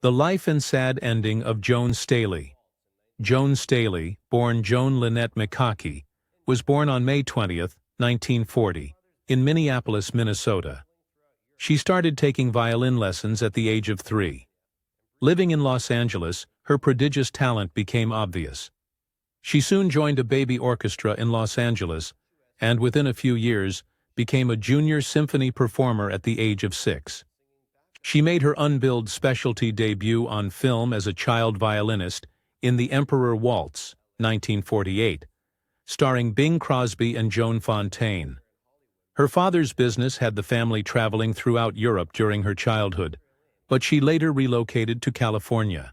The life and sad ending of Joan Staley. Joan Staley, born Joan Lynette McCaughey, was born on May 20, 1940, in Minneapolis, Minnesota. She started taking violin lessons at the age of 3. Living in Los Angeles, her prodigious talent became obvious. She soon joined a baby orchestra in Los Angeles, and within a few years, became a junior symphony performer at the age of 6. She made her unbilled specialty debut on film as a child violinist in The Emperor Waltz, 1948, starring Bing Crosby and Joan Fontaine. Her father's business had the family traveling throughout Europe during her childhood, but she later relocated to California.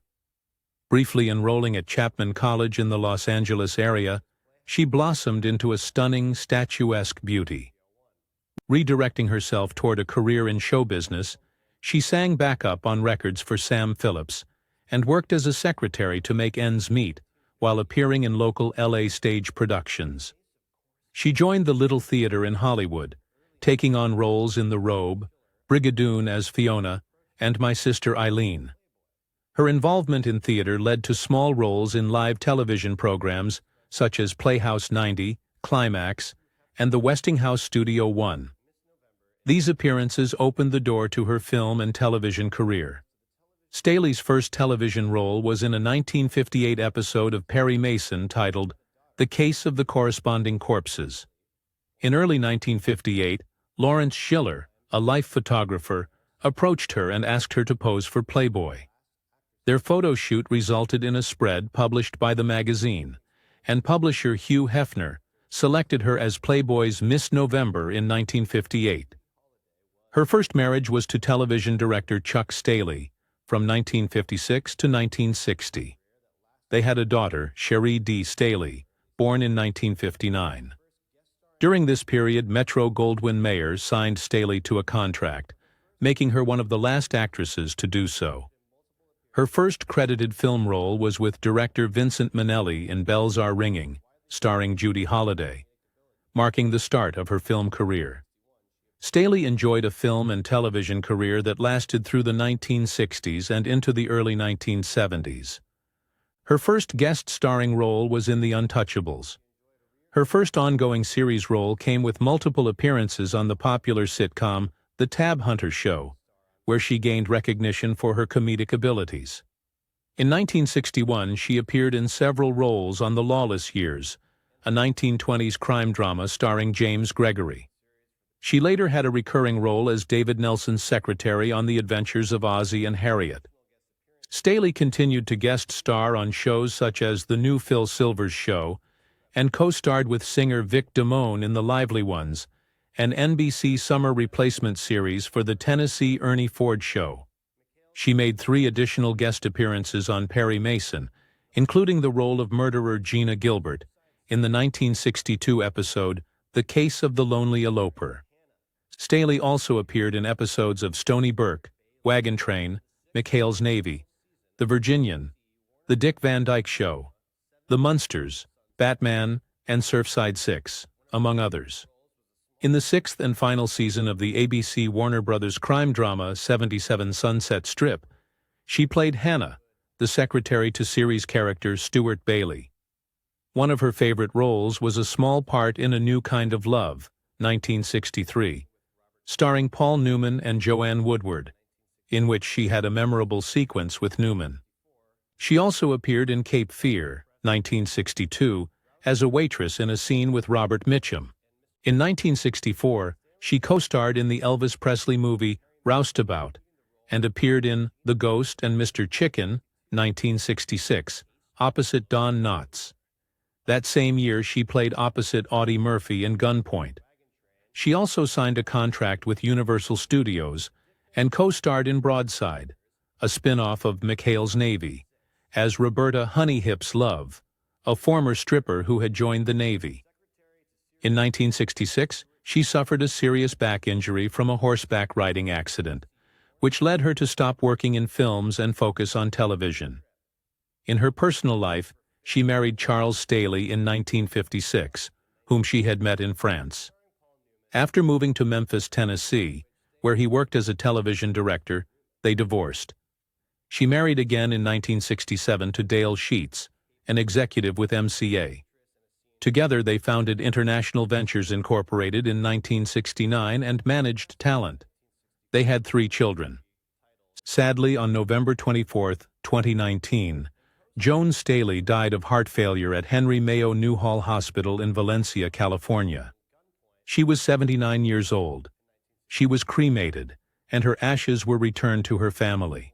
Briefly enrolling at Chapman College in the Los Angeles area, she blossomed into a stunning, statuesque beauty. Redirecting herself toward a career in show business, she sang backup on records for Sam Phillips and worked as a secretary to make ends meet while appearing in local LA stage productions. She joined the Little Theater in Hollywood, taking on roles in The Robe, Brigadoon as Fiona, and My Sister Eileen. Her involvement in theater led to small roles in live television programs such as Playhouse 90, Climax, and the Westinghouse Studio One. These appearances opened the door to her film and television career. Staley's first television role was in a 1958 episode of Perry Mason titled The Case of the Corresponding Corpses. In early 1958, Lawrence Schiller, a life photographer, approached her and asked her to pose for Playboy. Their photo shoot resulted in a spread published by the magazine, and publisher Hugh Hefner selected her as Playboy's Miss November in 1958. Her first marriage was to television director Chuck Staley, from 1956 to 1960. They had a daughter, Cherie D. Staley, born in 1959. During this period, Metro-Goldwyn-Mayer signed Staley to a contract, making her one of the last actresses to do so. Her first credited film role was with director Vincent Minnelli in Bells Are Ringing, starring Judy Holliday, marking the start of her film career. Staley enjoyed a film and television career that lasted through the 1960s and into the early 1970s. Her first guest starring role was in The Untouchables. Her first ongoing series role came with multiple appearances on the popular sitcom The Tab Hunter Show, where she gained recognition for her comedic abilities. In 1961, she appeared in several roles on The Lawless Years, a 1920s crime drama starring James Gregory. She later had a recurring role as David Nelson's secretary on The Adventures of Ozzie and Harriet. Staley continued to guest star on shows such as The New Phil Silvers Show, and co-starred with singer Vic Damone in The Lively Ones, an NBC summer replacement series for the Tennessee Ernie Ford Show. She made 3 additional guest appearances on Perry Mason, including the role of murderer Gina Gilbert in the 1962 episode The Case of the Lonely Eloper. Staley also appeared in episodes of Stony Burke, Wagon Train, McHale's Navy, The Virginian, The Dick Van Dyke Show, The Munsters, Batman, and Surfside 6, among others. In the 6th and final season of the ABC Warner Brothers crime drama 77 Sunset Strip, she played Hannah, the secretary to series character Stuart Bailey. One of her favorite roles was a small part in A New Kind of Love, 1963, starring Paul Newman and Joanne Woodward, in which she had a memorable sequence with Newman. She also appeared in Cape Fear, 1962, as a waitress in a scene with Robert Mitchum. In 1964, she co-starred in the Elvis Presley movie Roustabout and appeared in The Ghost and Mr. Chicken, 1966, opposite Don Knotts. That same year, she played opposite Audie Murphy in Gunpoint. She also signed a contract with Universal Studios and co-starred in Broadside, a spin-off of McHale's Navy, as Roberta Honeyhips Love, a former stripper who had joined the Navy. In 1966, she suffered a serious back injury from a horseback riding accident, which led her to stop working in films and focus on television. In her personal life, she married Charles Staley in 1956, whom she had met in France. After moving to Memphis, Tennessee, where he worked as a television director, they divorced. She married again in 1967 to Dale Sheets, an executive with MCA. Together they founded International Ventures Incorporated in 1969 and managed talent. They had 3 children. Sadly, on November 24, 2019, Joan Staley died of heart failure at Henry Mayo Newhall Hospital in Valencia, California. She was 79 years old. She was cremated, and her ashes were returned to her family.